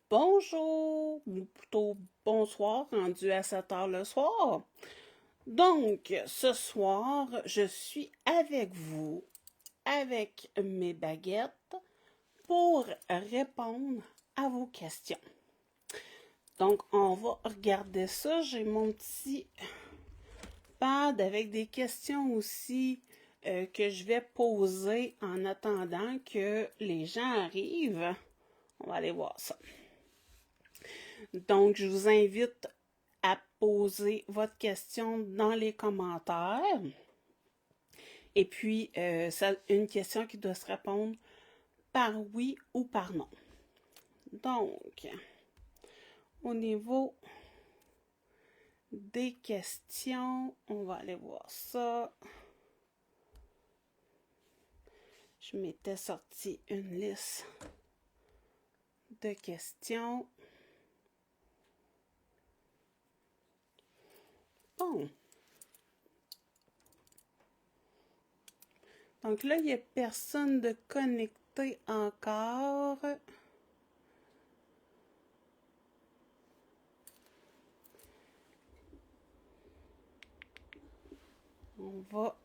Bonjour, ou plutôt bonsoir, rendu à 7 heures le soir. Donc, ce soir, je suis avec vous, avec mes baguettes, pour répondre à vos questions. Donc, on va regarder ça. J'ai mon petit pad avec des questions aussi que je vais poser en attendant que les gens arrivent. On va aller voir ça. Donc, je vous invite à poser votre question dans les commentaires. Et puis, une question qui doit se répondre par oui ou par non. Donc, au niveau des questions, on va aller voir ça. Je m'étais sorti une liste de questions. Bon. Donc là, il n'y a personne de connecté encore. On va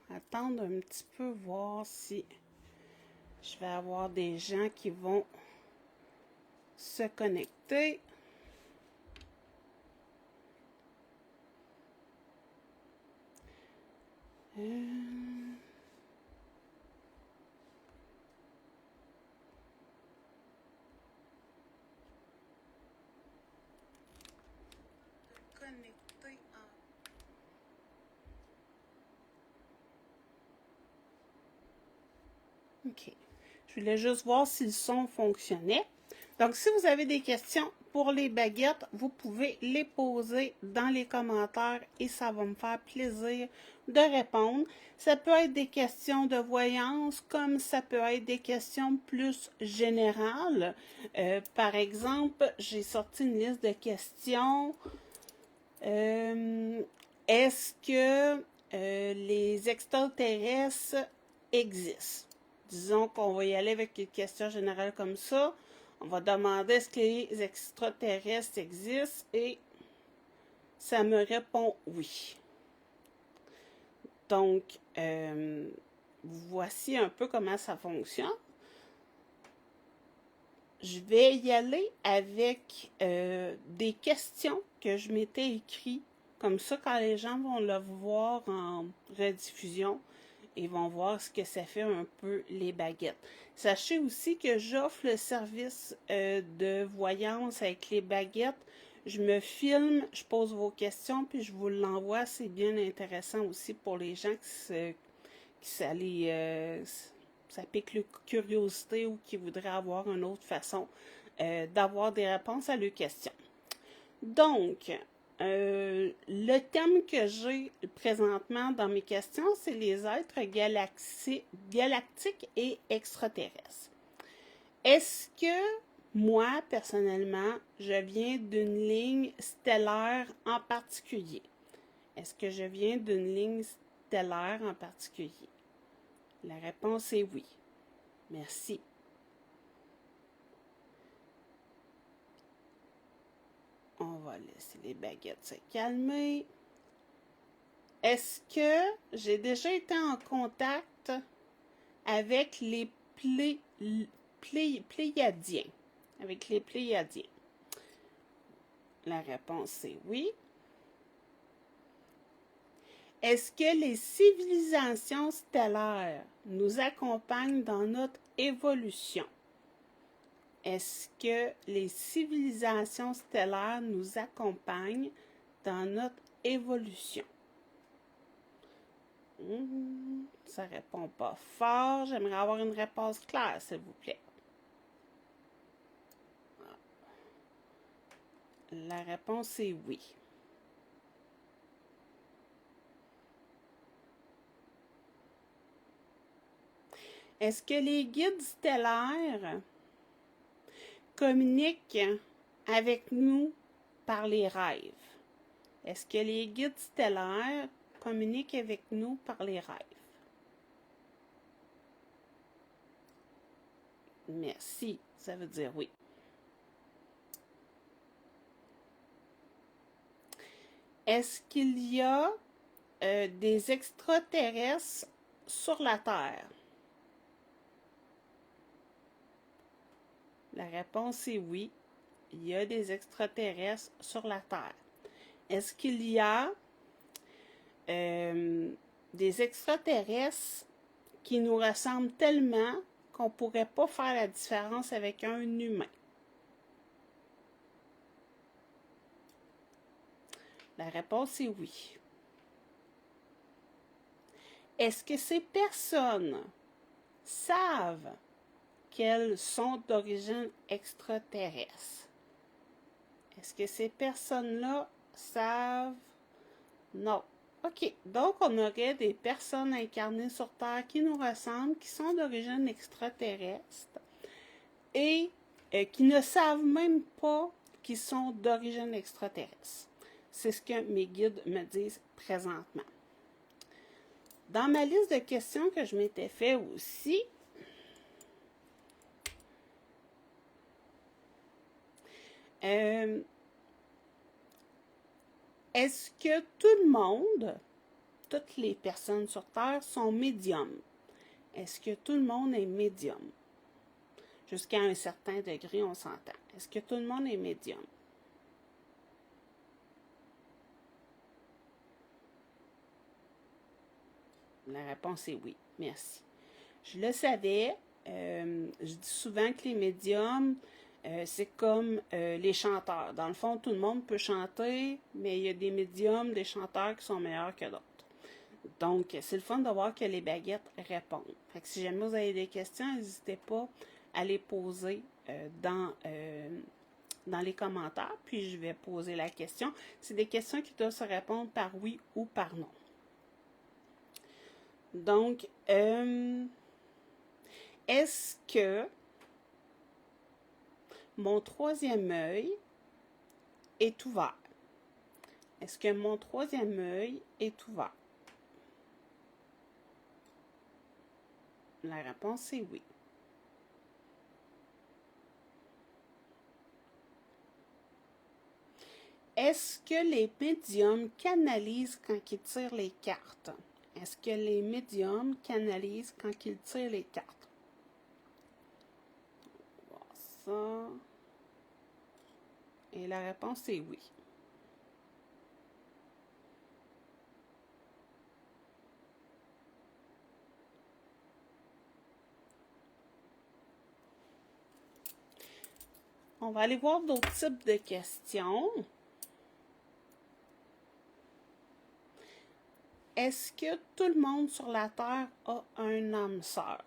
attendre un petit peu, voir si je vais avoir des gens qui vont se connecter. Connecter en... OK. Je voulais juste voir si le son fonctionnait. Donc, si vous avez des questions pour les baguettes, vous pouvez les poser dans les commentaires et ça va me faire plaisir de répondre. Ça peut être des questions de voyance, comme ça peut être des questions plus générales. Par exemple, j'ai sorti une liste de questions. Est-ce que les extraterrestres existent? Disons qu'on va y aller avec une question générale comme ça. On va demander est-ce que les extraterrestres existent et ça me répond oui. Donc, voici un peu comment ça fonctionne. Je vais y aller avec des questions que je m'étais écrites. Comme ça, quand les gens vont le voir en rediffusion, ils vont voir ce que ça fait un peu les baguettes. Sachez aussi que j'offre le service de voyance avec les baguettes. Je me filme, je pose vos questions, puis je vous l'envoie. C'est bien intéressant aussi pour les gens ça pique la curiosité ou qui voudraient avoir une autre façon d'avoir des réponses à leurs questions. Donc, le thème que j'ai présentement dans mes questions, c'est les êtres galactiques et extraterrestres. Est-ce que moi, personnellement, je viens d'une ligne stellaire en particulier? Est-ce que je viens d'une ligne stellaire en particulier? La réponse est oui. Merci. On va laisser les baguettes se calmer. Est-ce que j'ai déjà été en contact avec les Pléiadiens? Avec les Pléiadiens. La réponse est oui. Est-ce que les civilisations stellaires nous accompagnent dans notre évolution? Est-ce que les civilisations stellaires nous accompagnent dans notre évolution? Ça répond pas fort. J'aimerais avoir une réponse claire, s'il vous plaît. La réponse est oui. Est-ce que les guides stellaires communiquent avec nous par les rêves? Est-ce que les guides stellaires communiquent avec nous par les rêves? Merci, ça veut dire oui. Est-ce qu'il y a des extraterrestres sur la Terre? La réponse est oui. Il y a des extraterrestres sur la Terre. Est-ce qu'il y a des extraterrestres qui nous ressemblent tellement qu'on ne pourrait pas faire la différence avec un humain? La réponse est oui. Est-ce que ces personnes savent qu'elles sont d'origine extraterrestre? Est-ce que ces personnes-là savent? Non. OK. Donc, on aurait des personnes incarnées sur Terre qui nous ressemblent, qui sont d'origine extraterrestre et qui ne savent même pas qu'ils sont d'origine extraterrestre. C'est ce que mes guides me disent présentement. Dans ma liste de questions que je m'étais fait aussi, est-ce que tout le monde, toutes les personnes sur Terre sont médiums? Est-ce que tout le monde est médium? Jusqu'à un certain degré, on s'entend. Est-ce que tout le monde est médium? La réponse est oui. Merci. Je le savais. Je dis souvent que les médiums, c'est comme les chanteurs. Dans le fond, tout le monde peut chanter, mais il y a des médiums, des chanteurs qui sont meilleurs que d'autres. Donc, c'est le fun de voir que les baguettes répondent. Fait que si jamais vous avez des questions, n'hésitez pas à les poser dans les commentaires, puis je vais poser la question. C'est des questions qui doivent se répondre par oui ou par non. Donc, est-ce que mon troisième œil est ouvert? Est-ce que mon troisième œil est ouvert? La réponse est oui. Est-ce que les médiums canalisent quand ils tirent les cartes? Est-ce que les médiums canalisent quand ils tirent les cartes? On va voir ça. Et la réponse est oui. On va aller voir d'autres types de questions. Est-ce que tout le monde sur la Terre a un âme sœur?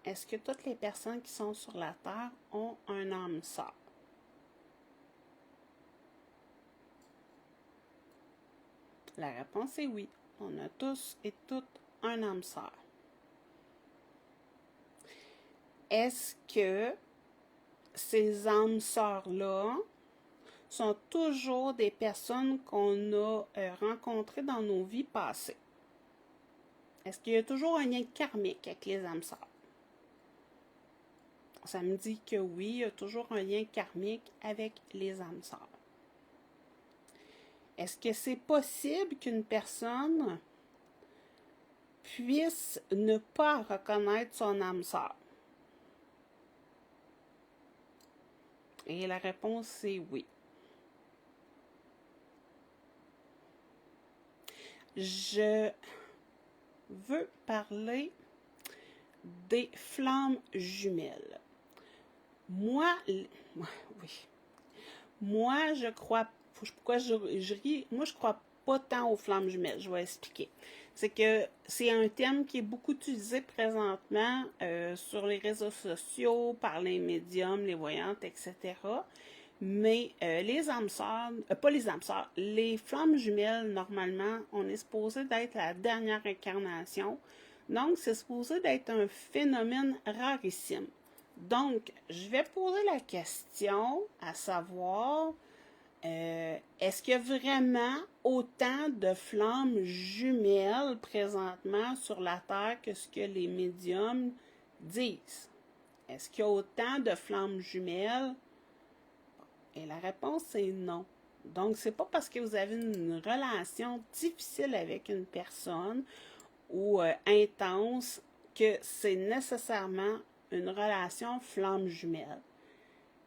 Est-ce que toutes les personnes qui sont sur la Terre ont un âme sœur? La réponse est oui. On a tous et toutes un âme sœur. Est-ce que ces âmes sœurs-là sont toujours des personnes qu'on a rencontrées dans nos vies passées? Est-ce qu'il y a toujours un lien karmique avec les âmes sœurs? Ça me dit que oui, il y a toujours un lien karmique avec les âmes sœurs. Est-ce que c'est possible qu'une personne puisse ne pas reconnaître son âme sœur? Et la réponse est oui. Je veux parler des flammes jumelles. Moi, oui. Moi, je crois. Pourquoi je ris? Moi, je crois pas tant aux flammes jumelles. Je vais expliquer. C'est que c'est un thème qui est beaucoup utilisé présentement sur les réseaux sociaux, par les médiums, les voyantes, etc. Mais les âmes sœurs, pas les âmes sœurs, les flammes jumelles, normalement, on est supposé d'être la dernière incarnation. Donc, c'est supposé d'être un phénomène rarissime. Donc, je vais poser la question à savoir, est-ce qu'il y a vraiment autant de flammes jumelles présentement sur la Terre que ce que les médiums disent? Est-ce qu'il y a autant de flammes jumelles? Et la réponse est non. Donc, c'est pas parce que vous avez une relation difficile avec une personne ou intense que c'est nécessairement une relation flamme jumelle.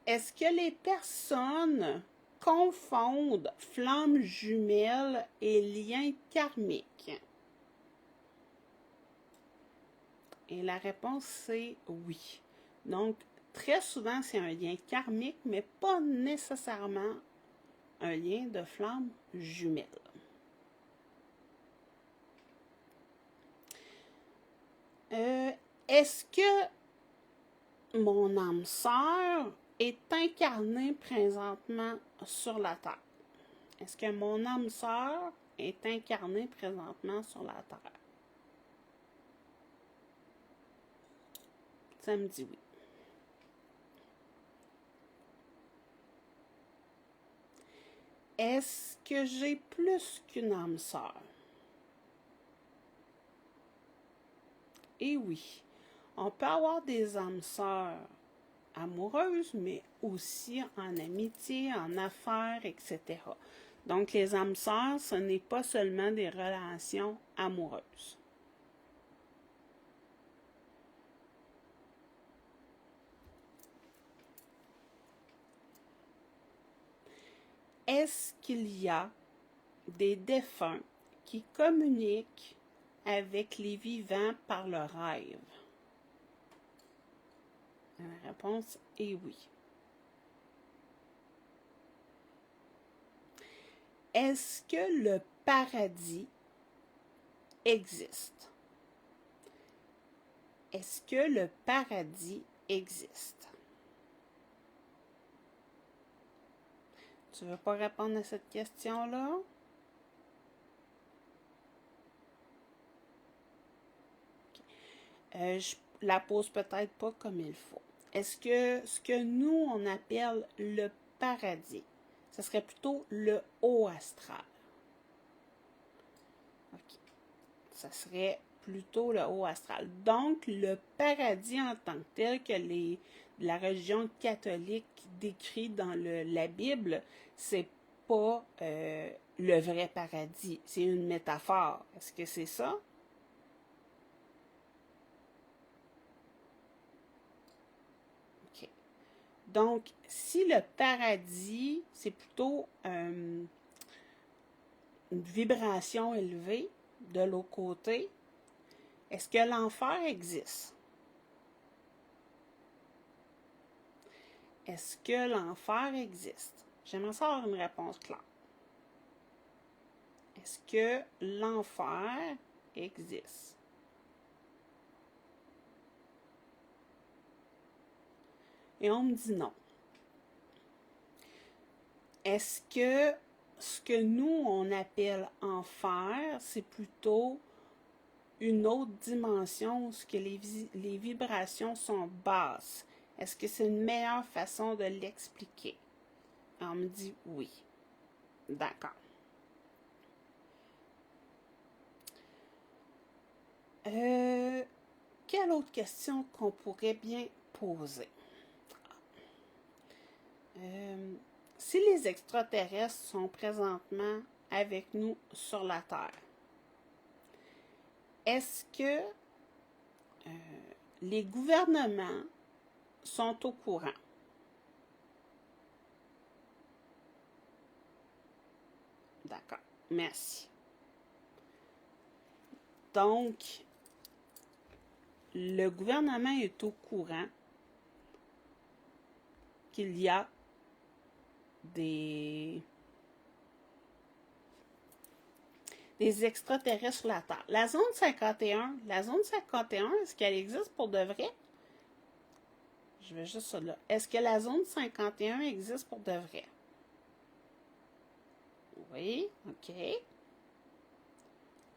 Est-ce que les personnes confondent flamme jumelle et lien karmique? Et la réponse, c'est oui. Donc, très souvent, c'est un lien karmique, mais pas nécessairement un lien de flamme jumelle. Est-ce que mon âme sœur est incarnée présentement sur la Terre? Est-ce que mon âme sœur est incarnée présentement sur la Terre? Ça me dit oui. Est-ce que j'ai plus qu'une âme sœur? Et oui, on peut avoir des âmes sœurs amoureuses, mais aussi en amitié, en affaires, etc. Donc, les âmes sœurs, ce n'est pas seulement des relations amoureuses. Est-ce qu'il y a des défunts qui communiquent avec les vivants par le rêve? La réponse est oui. Est-ce que le paradis existe? Est-ce que le paradis existe? Tu ne veux pas répondre à cette question-là? Je la pose peut-être pas comme il faut. Est-ce que ce que nous, on appelle le paradis, ce serait plutôt le haut astral? OK. Ça serait plutôt le haut astral. Donc, le paradis en tant que tel que la religion catholique décrit dans la Bible, c'est pas le vrai paradis. C'est une métaphore. Est-ce que c'est ça? OK. Donc, si le paradis, c'est plutôt une vibration élevée de l'autre côté, est-ce que l'enfer existe? Est-ce que l'enfer existe? J'aimerais savoir une réponse claire. Est-ce que l'enfer existe? Et on me dit non. Est-ce que ce que nous, on appelle enfer, c'est plutôt une autre dimension où ce que les vibrations sont basses? Est-ce que c'est une meilleure façon de l'expliquer? On me dit oui. D'accord. Quelle autre question qu'on pourrait bien poser? Si les extraterrestres sont présentement avec nous sur la Terre, est-ce que les gouvernements sont au courant? D'accord, merci. Donc, le gouvernement est au courant qu'il y a des extraterrestres sur la Terre. La zone 51, est-ce qu'elle existe pour de vrai? Je vais juste ça là. Est-ce que la zone 51 existe pour de vrai? Oui, OK.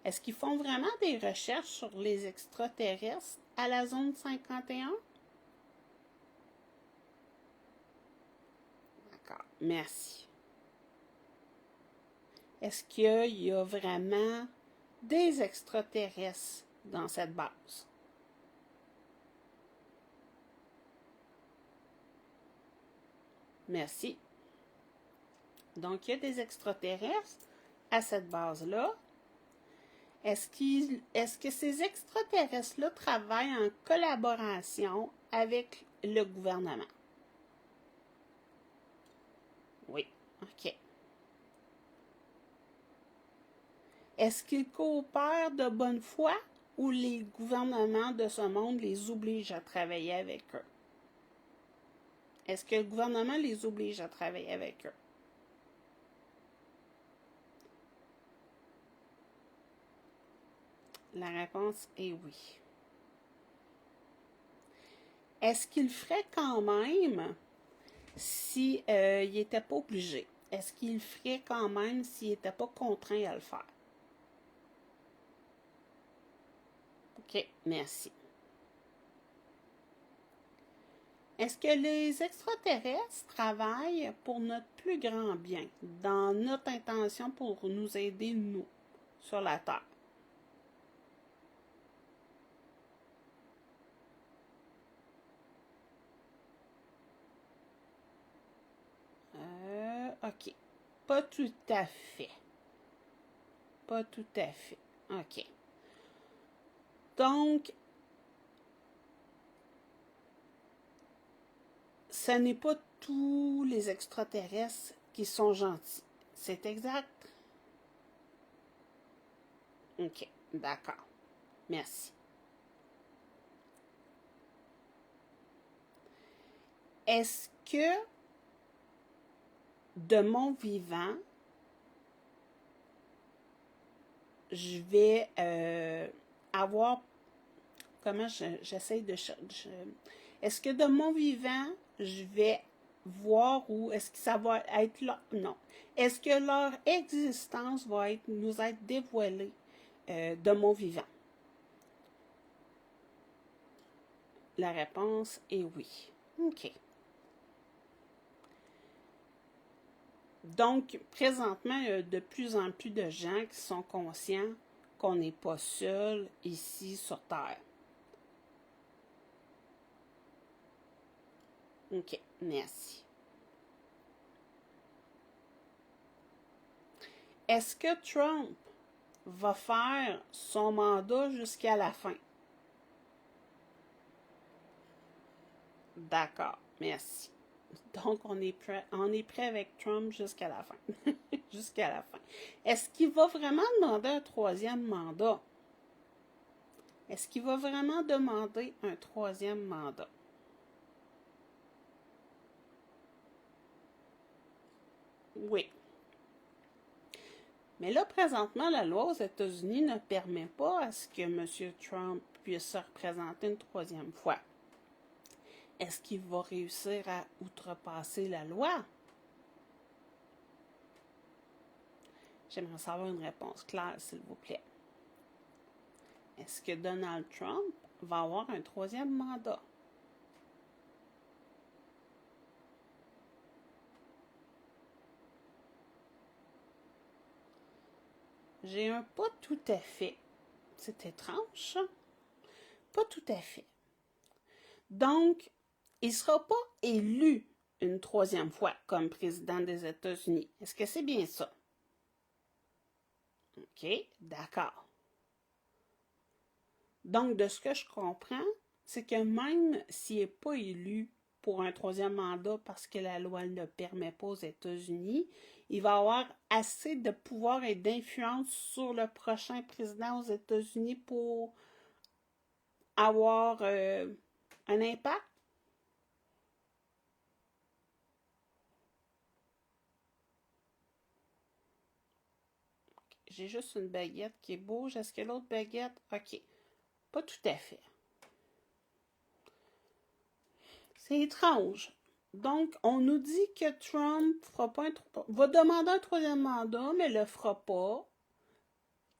Est-ce qu'ils font vraiment des recherches sur les extraterrestres à la zone 51? D'accord, merci. Est-ce qu'il y a vraiment des extraterrestres dans cette base? Merci. Donc, il y a des extraterrestres à cette base-là. Est-ce que ces extraterrestres-là travaillent en collaboration avec le gouvernement? Oui, OK. Est-ce qu'ils coopèrent de bonne foi ou les gouvernements de ce monde les obligent à travailler avec eux? Est-ce que le gouvernement les oblige à travailler avec eux? La réponse est oui. Est-ce qu'il ferait quand même si il n'était pas obligé? Est-ce qu'il ferait quand même s'il n'était pas contraint à le faire? OK, merci. Est-ce que les extraterrestres travaillent pour notre plus grand bien, dans notre intention pour nous aider, nous, sur la Terre? OK. Pas tout à fait. Pas tout à fait. OK. Donc, ce n'est pas tous les extraterrestres qui sont gentils. C'est exact? OK. D'accord. Merci. Est-ce que de mon vivant, je vais avoir... Comment j'essaie de... Est-ce que de mon vivant, je vais voir où est-ce que ça va être là? Non. Est-ce que leur existence va nous être dévoilée de mon vivant? La réponse est oui. OK. Donc, présentement, il y a de plus en plus de gens qui sont conscients qu'on n'est pas seul ici sur Terre. OK, merci. Est-ce que Trump va faire son mandat jusqu'à la fin? D'accord, merci. Donc, on est prêt avec Trump jusqu'à la fin. Jusqu'à la fin. Est-ce qu'il va vraiment demander un troisième mandat? Est-ce qu'il va vraiment demander un troisième mandat? Oui. Mais là, présentement, la loi aux États-Unis ne permet pas à ce que M. Trump puisse se représenter une troisième fois. Est-ce qu'il va réussir à outrepasser la loi? J'aimerais savoir une réponse claire, s'il vous plaît. Est-ce que Donald Trump va avoir un troisième mandat? J'ai un pas tout à fait. C'est étrange, ça. Pas tout à fait. Donc, il ne sera pas élu une troisième fois comme président des États-Unis. Est-ce que c'est bien ça? OK, d'accord. Donc, de ce que je comprends, c'est que même s'il n'est pas élu pour un troisième mandat parce que la loi ne le permet pas aux États-Unis, il va avoir assez de pouvoir et d'influence sur le prochain président aux États-Unis pour avoir un impact. J'ai juste une baguette qui bouge. Est-ce que l'autre baguette? OK. Pas tout à fait. C'est étrange. Donc, on nous dit que Trump va demander un troisième mandat, mais ne le fera pas.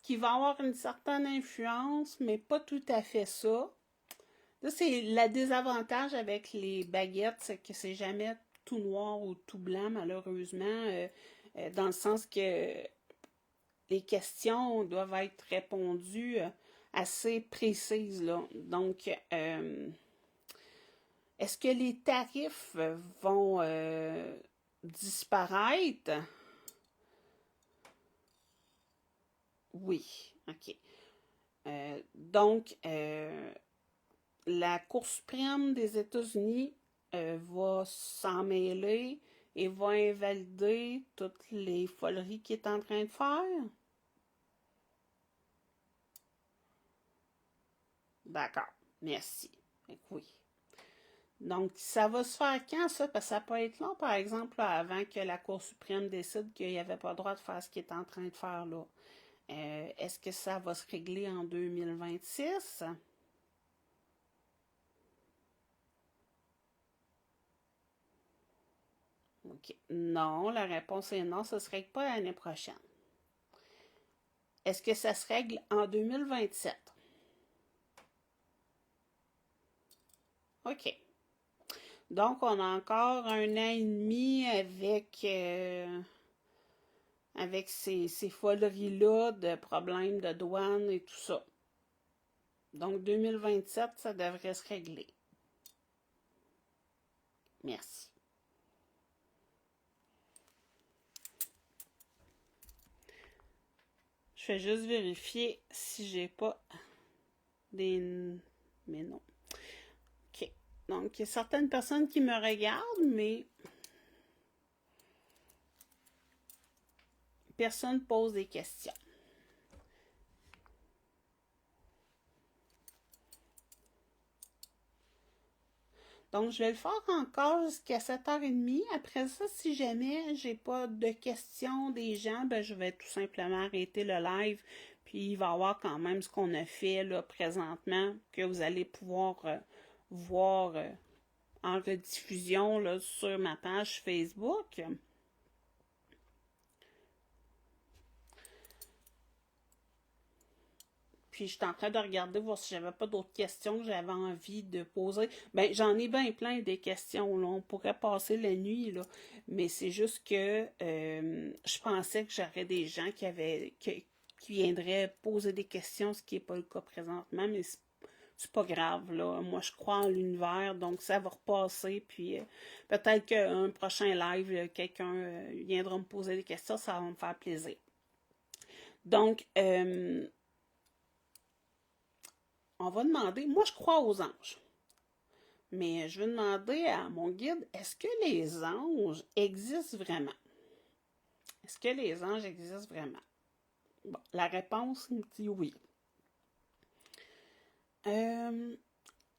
Qu'il va avoir une certaine influence, mais pas tout à fait ça. Ça, c'est le désavantage avec les baguettes, c'est que c'est jamais tout noir ou tout blanc, malheureusement, dans le sens que les questions doivent être répondues assez précises, là. Donc, est-ce que les tarifs vont disparaître? Oui, OK. Donc, la Cour suprême des États-Unis va s'en mêler et va invalider toutes les foleries qu'il est en train de faire? D'accord, merci. Oui. Donc, ça va se faire quand, ça? Parce que ça peut être long, par exemple, là, avant que la Cour suprême décide qu'il n'y avait pas le droit de faire ce qu'il est en train de faire là. Est-ce que ça va se régler en 2026? OK. Non, la réponse est non, ça ne se règle pas l'année prochaine. Est-ce que ça se règle en 2027? OK. Donc, on a encore un an et demi avec ces foleries-là de problèmes de douane et tout ça. Donc, 2027, ça devrait se régler. Merci. Je vais juste vérifier si j'ai pas des... Mais non. OK. Donc, il y a certaines personnes qui me regardent, mais personne ne pose des questions. Donc, je vais le faire encore jusqu'à 7h30. Après ça, si jamais j'ai pas de questions des gens, ben, je vais tout simplement arrêter le live. Puis, il va y avoir quand même ce qu'on a fait là, présentement, que vous allez pouvoir voir en rediffusion là, sur ma page Facebook. Puis, je suis en train de regarder, voir si j'avais pas d'autres questions que j'avais envie de poser. Ben, j'en ai bien plein des questions, là. On pourrait passer la nuit, là. Mais c'est juste que je pensais que j'aurais des gens qui viendraient poser des questions, ce qui n'est pas le cas présentement, mais c'est pas grave, là. Moi, je crois en l'univers, donc ça va repasser. Puis peut-être qu'un prochain live, quelqu'un viendra me poser des questions, ça va me faire plaisir. Donc, on va demander, moi je crois aux anges, mais je vais demander à mon guide, est-ce que les anges existent vraiment? Est-ce que les anges existent vraiment? Bon, la réponse me dit oui.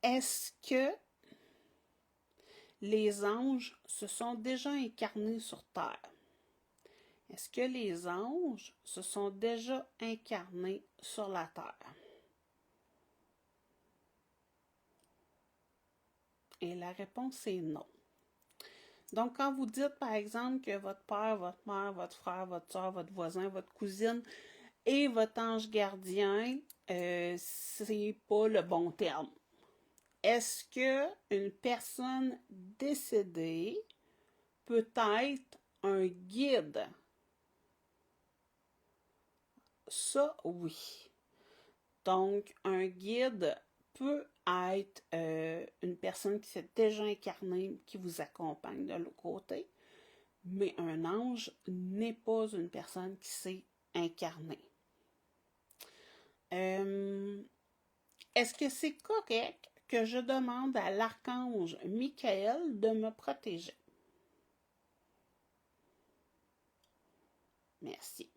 Est-ce que les anges se sont déjà incarnés sur Terre? Est-ce que les anges se sont déjà incarnés sur la Terre? Et la réponse est non. Donc, quand vous dites, par exemple, que votre père, votre mère, votre frère, votre soeur, votre voisin, votre cousine et votre ange gardien, c'est pas le bon terme. Est-ce que une personne décédée peut être un guide? Ça, oui. Donc, un guide peut être une personne qui s'est déjà incarnée, qui vous accompagne de l'autre côté, mais un ange n'est pas une personne qui s'est incarnée. Est-ce que c'est correct que je demande à l'archange Michael de me protéger? Merci.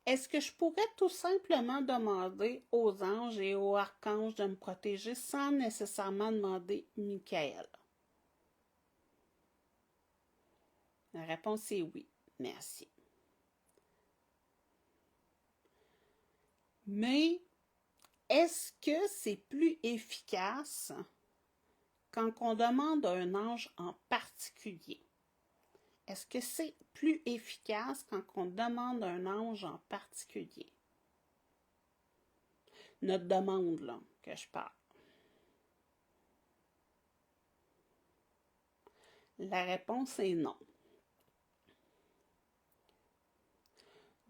Est-ce que je pourrais tout simplement demander aux anges et aux archanges de me protéger sans nécessairement demander Michael? La réponse est oui. Merci. Mais est-ce que c'est plus efficace quand on demande à un ange en particulier? Est-ce que c'est plus efficace quand on demande un ange en particulier? Notre demande, là, que je parle. La réponse est non.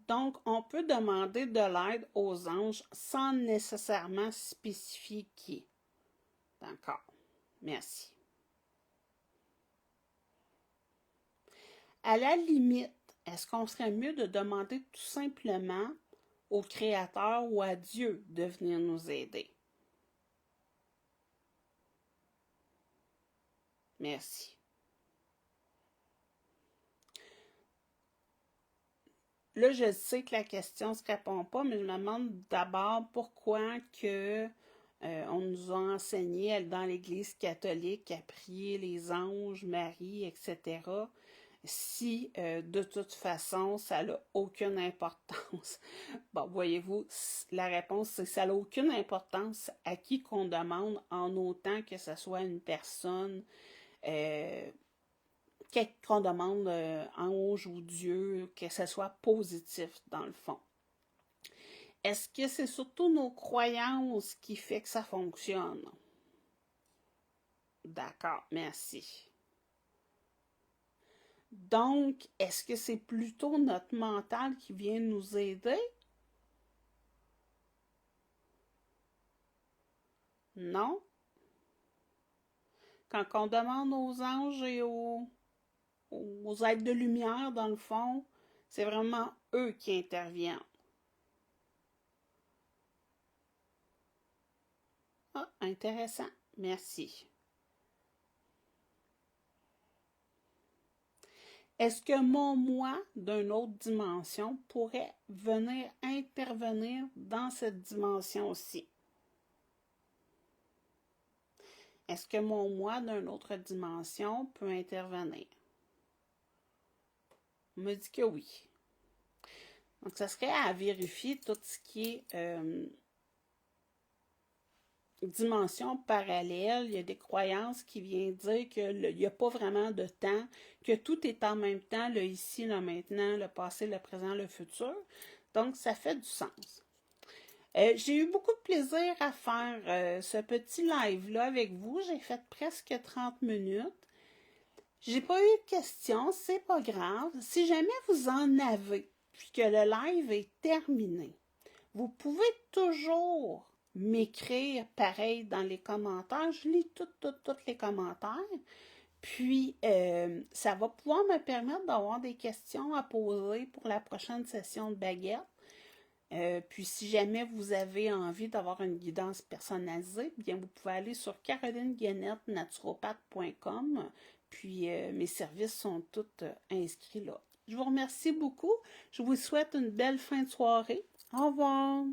Donc, on peut demander de l'aide aux anges sans nécessairement spécifier qui. D'accord. Merci. À la limite, est-ce qu'on serait mieux de demander tout simplement au Créateur ou à Dieu de venir nous aider? Merci. Là, je sais que la question ne se répond pas, mais je me demande d'abord pourquoi que on nous a enseigné dans l'Église catholique à prier les anges, Marie, etc. Si de toute façon ça n'a aucune importance. Bon, voyez-vous, la réponse c'est que ça n'a aucune importance à qui qu'on demande en autant que ce soit une personne euh, qu'on demande ange ou Dieu, que ce soit positif dans le fond. Est-ce que c'est surtout nos croyances qui fait que ça fonctionne? D'accord, merci. Donc, est-ce que c'est plutôt notre mental qui vient nous aider? Non. Quand on demande aux anges et aux êtres de lumière, dans le fond, c'est vraiment eux qui interviennent. Ah, intéressant. Merci. Est-ce que mon moi d'une autre dimension pourrait venir intervenir dans cette dimension-ci? Est-ce que mon moi d'une autre dimension peut intervenir? On me dit que oui. Donc, ça serait à vérifier tout ce qui est dimension parallèle. Il y a des croyances qui viennent dire qu'il n'y a pas vraiment de temps, que tout est en même temps, le ici, le maintenant, le passé, le présent, le futur. Donc, ça fait du sens. J'ai eu beaucoup de plaisir à faire ce petit live-là avec vous. J'ai fait presque 30 minutes. J'ai pas eu de questions, c'est pas grave. Si jamais vous en avez, puis que le live est terminé, vous pouvez toujours m'écrire pareil dans les commentaires. Je lis tous les commentaires. Puis, ça va pouvoir me permettre d'avoir des questions à poser pour la prochaine session de baguette. Puis, si jamais vous avez envie d'avoir une guidance personnalisée, bien, vous pouvez aller sur carolineguenette-naturopathe.com. Puis, mes services sont tous inscrits là. Je vous remercie beaucoup. Je vous souhaite une belle fin de soirée. Au revoir.